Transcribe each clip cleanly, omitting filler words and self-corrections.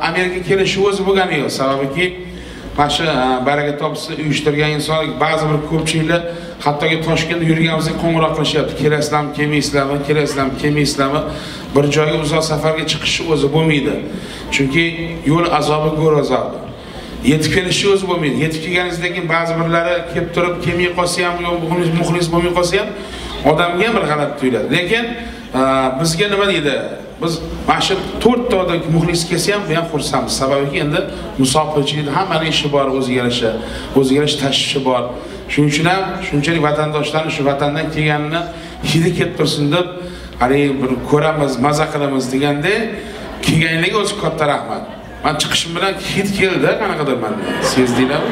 Amerika kelishi o'zi bo'lgani yo'q. Sababiki mana shu baraka topsa uyushtirgan inson ba'zi bir ko'pchiliklar hattoki Toshkentda yurganimizda qo'ng'iroq qilishyapti. Kelasizlarmi, kelmaysizlarmi, kelasizlarmi, kelmaysizlarmi? Bir joyga uzoq safarga chiqish o'zi bo'lmaydi. Chunki yo'l azobi go'r azobi. Yetib kelishi o'zi bo'lmaydi. Yetib kelganingizdan keyin ba'zi birlari kelib turib, kelmay qolsa ham, muxlis bo'lmay qolsa ham odamga ham bir g'alati tuyuladi. Lekin bizga nima deydi? Biz mana shu 4 ta odam muxlis kelsa ham men xursandmiz. Sababiki endi musofirchilikda hammaning ishi bor, o'ziga yarasha tashvishi bor. Shuning uchun ham shunchalik vatandoshlarning shu vatandan kelganini hidi kelib tursin deb, hali bir ko'ramiz, maza qilamiz deganda kelganlarga o'zi katta rahmat. Men chiqishim bilan hid keldi, qanaqadir men sezdinglarmi?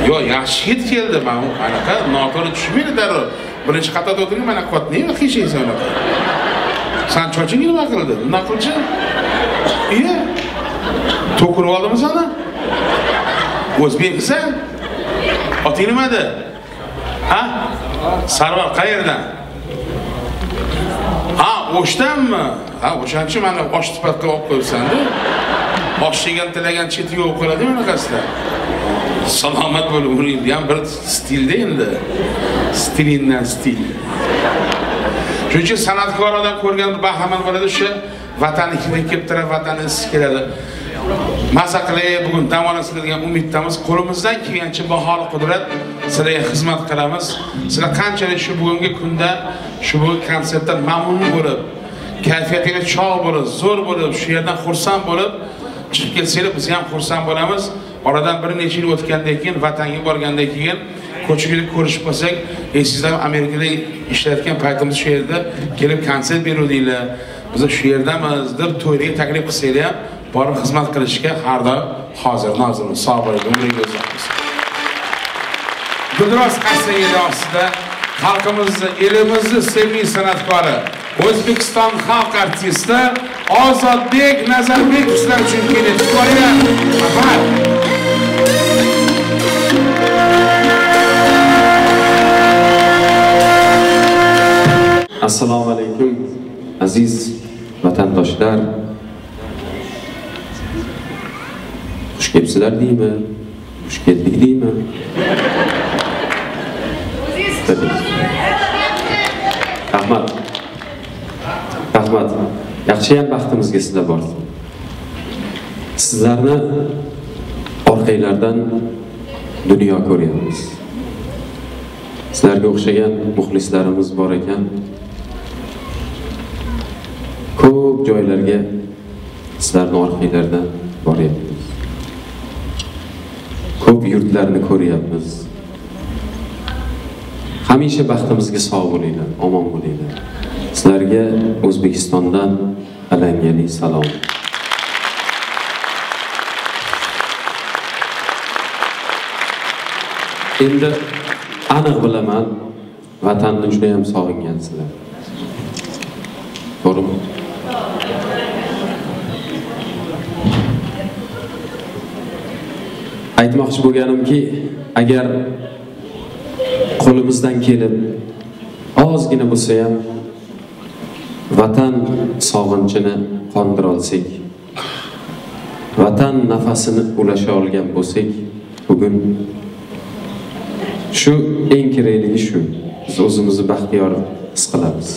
Yo, yaxshi hid keldi, men anaqa noto'g'ri tushmaydi darrov. Birinchi qatorda o'tirgan mana qotni qiyshaysan unaqa. Sen chochingni nima qildi? Nima qilchi? Iya. To'kirib oldimi sana? O'zbeksan? Oting nimada? Ha? Sarvar qayerdan? Ha, o'shdanmi? Ha, o'shanchi mana osh sifatga olib qo'yibsan-da. Osh yegan tilagan cheti yo'q qoladi bunaqasida. Salomat bo'lib o'ring ham bir stilda endi. Stilindan stil. Shuning uchun san'atkor odam ko'rganda bahramand bo'ladi, shu vataniga kelib turib, vatani isi keladi. Maza qilay, bugun dam olasizlar degan umiddamiz. Qo'limizdan kelgancha baholi qudrat sizlarga xizmat qilamiz. Sizlar qanchalik shu bugungi kunda, shu bugungi konsertdan mamnun bo'lib, kayfiyatingiz chog' bo'lib, zo'r bo'lib, shu yerdan xursand bo'lib chiqib kelsanglar, biz ham xursand bo'lamiz. Oradan bir necha yil o'tgandan keyin, vatanga borgandan keyin ko'chada ko'rishib qolsak, sizlar Amerikada ishlayotgan paytimiz shu yerda kelib konsert beruvdinglar. Biz shu yerdamiz deb to'yga taklif qilsanglar ham borib xizmat qilishga har doim hozir nozirmiz. Sog' bo'ling, umringiz uzoq bo'lsin. Guldiroz qarsagida ostida xalqimizni, elimizni sevimli san'atkori, O'zbekiston xalq artisti Ozodbek Nazarbekov sizlar uchun kelib qo'yadi. Assalomu alaykum aziz vatandoshlar. Xush kelibsizlar deymi? Xush keldik deymi? Rahmat. Rahmat. Yaxshi ham baxtimizga sizlar bor. Sizlarni orqanglardan dunyo ko'ryapmiz. Sizlarga o'xshagan muxlislarimiz bor ekan. Ko'p joylarga sizlarning orqanglardan boryapmiz. Ko'p yurtlarni ko'ryapmiz. Hamisha baxtimizga sog' bo'linglar, omon bo'linglar. Sizlarga O'zbekistondan alangali salom. Endi aniq bilaman, vatanni juda ham sog'ingansizlar. To'g'rimi? Aytmoqchi bo'lganimki, agar qo'limizdan kelib ozgina bo'lsa ham vatan sog'inchini qondira olsak, vatan nafasini ulasha olgan bo'lsak, bugun shu eng kerakligi shu. Biz o'zimizni baxtiyor his qilamiz.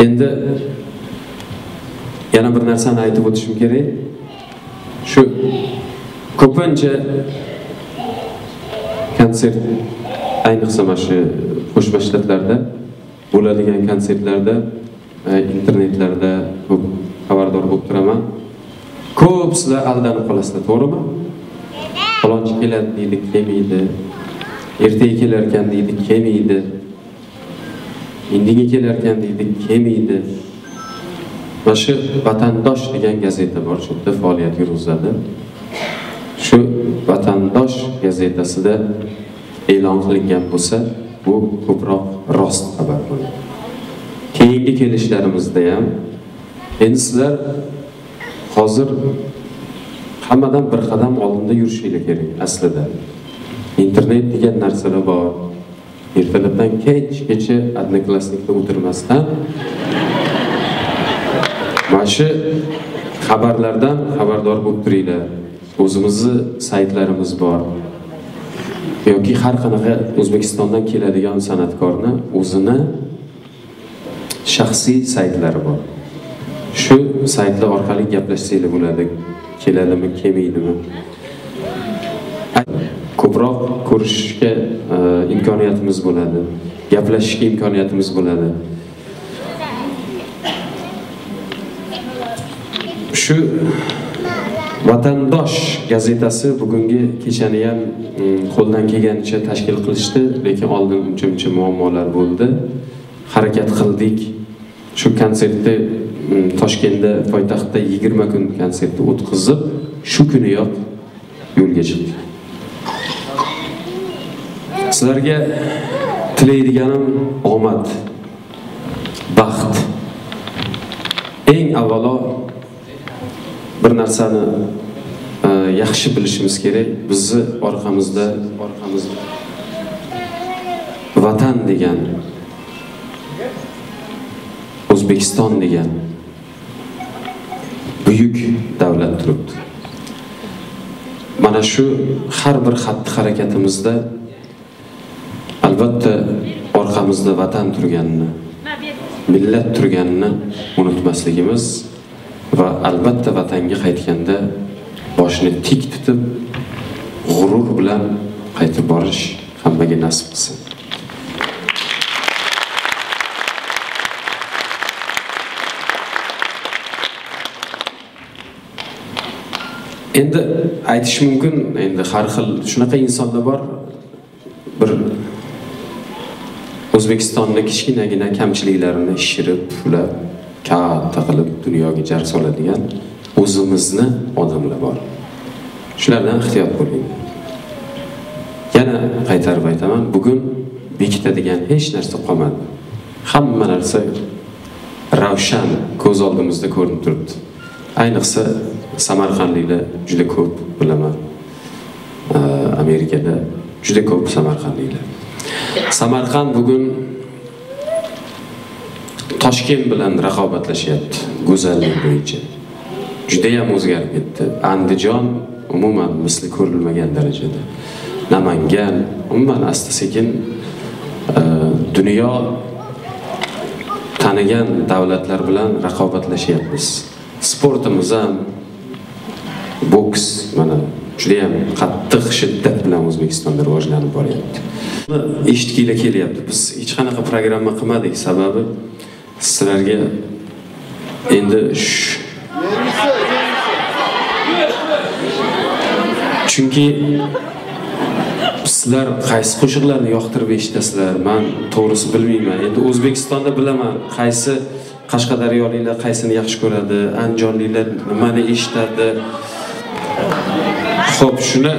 Endi yana bir narsani aytib o'tishim kerak. Shu ko'pincha konsert, ayniqsa mana shu qo'shma shtatlarda bo'ladigan konsertlarda, internetlarda ko'p xabardor bo'lib turaman. Ko'p sizlar aldanib qolasizlar, to'g'rimi? Falonchi keladi deydi, kelmaydi. Ertaga kelar ekan deydi, kelmaydi. Indinga kelar ekan deydi, kelmaydi. Mana shu Vatandosh degan gazeta bor, shu yerda faoliyat yuritadi. Shu Vatandosh gazetasida e'lon qilingan bo'lsa, bu ko'proq rost xabar bo'ladi. Keyingi kelishlarimizda ham endi sizlar hozir hammadan bir qadam oldinda yurishingiz kerak aslida. Internet degan narsalar bor. ertalabdan kechgacha odnoklassnikda o'tirmasdan mana shu xabarlardan xabardor bo'lib turinglar. O'zimizni saytlarimiz bor. Yoki har qanaqa O'zbekistondan keladigan san'atkorni o'zini shaxsiy saytlari bor. Shu saytlar orqali gaplashsanglar bo'ladi. Keladimi, kelmaydimi? Ko'proq ko'rishishga imkoniyatimiz bo'ladi. Gaplashishga imkoniyatimiz bo'ladi. Shu Vatandosh gazetasi bugungi kechani ham qo'ldan kelganicha tashkil qilishdi, lekin oldin uncha muammolar bo'ldi. Harakat qildik. Shu konsertni Toshkentda poytaxtda 20 kun konsertni o'tkazib, shu kuniyoq yo'lga chiqdik. Sizlarga tilaydiganim omad, baxt. Eng avvalo bir narsani yaxshi bilishimiz kerak. Bizni orqamizda vatan degan, O'zbekiston degan buyuk davlat turibdi. Mana shu har bir xatti-harakatimizda albatta orqamizda vatan turganini, millat turganini unutmasligimiz va albatta vatanga qaytganda boshni tik tutib, g'urur bilan qaytib borish hammaga nasib qilsin. Endi aytish mumkin, endi har xil shunaqa insonlar bor, bir O'zbekistonda kichkinagina kamchiliklarini ishirib, ular katta qilib dunyoga jar soladigan o'zimizni odamlar bor. Shulardan ehtiyot bo'ling. Yana qaytarib aytaman, bugun bekitadigan hech narsa qolmadi. Hamma narsa ravshan ko'z oldimizda ko'rinib turibdi. Ayniqsa Samarqandliklar juda ko'p bilaman. Amerikada juda ko'p Samarqandliklar. Samarqand bugun Toshkent bilan raqobatlashyapti go'zallik bo'yicha. Juda ham o'zgarib ketdi. Andijon umuman misli ko'rilmagan darajada. Namangan umuman asta-sekin dunyo tanigan davlatlar bilan raqobatlashyapmiz. Sportimiz ham boks mana juda ham qattiq shiddat bilan O'zbekistonda rivojlanib boryapti. Eshitginglar kelyapti. Biz hech qanaqa programma qilmadik, sababi sizlarga endi chunki sizlar qaysi qo'shiqlarni yoqtirib eshitasizlar, men to'g'risi bilmayman. Endi O'zbekistonda bilaman, qaysi Qashqadaryoliklar qaysini yaxshi ko'radi, Andijonliklar nimani eshitadi. Xo'p, shuni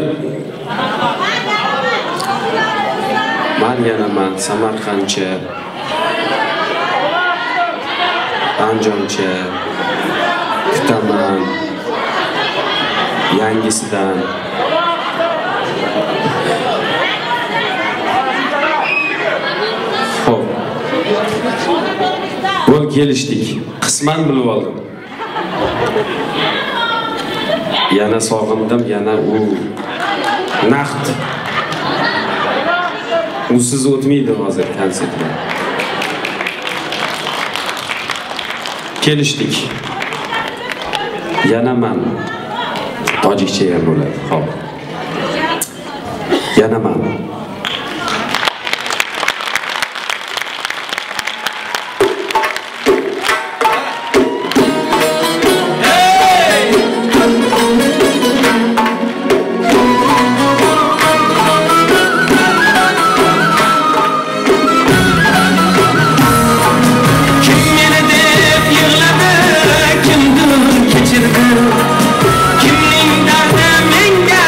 men Samarqandcha, Andijoncha kutaman, yangisidan. Xo'p, bo'l kelishdik. Qisman bilib oldim. Yana sog'indim, yana u naqd. Usiz o'tmaydi hozir konsertlar. Kelishdik. Yana men tojikcha ham bo'ladi. Xo'p. Yana men Kimning dardi menga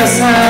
qilasan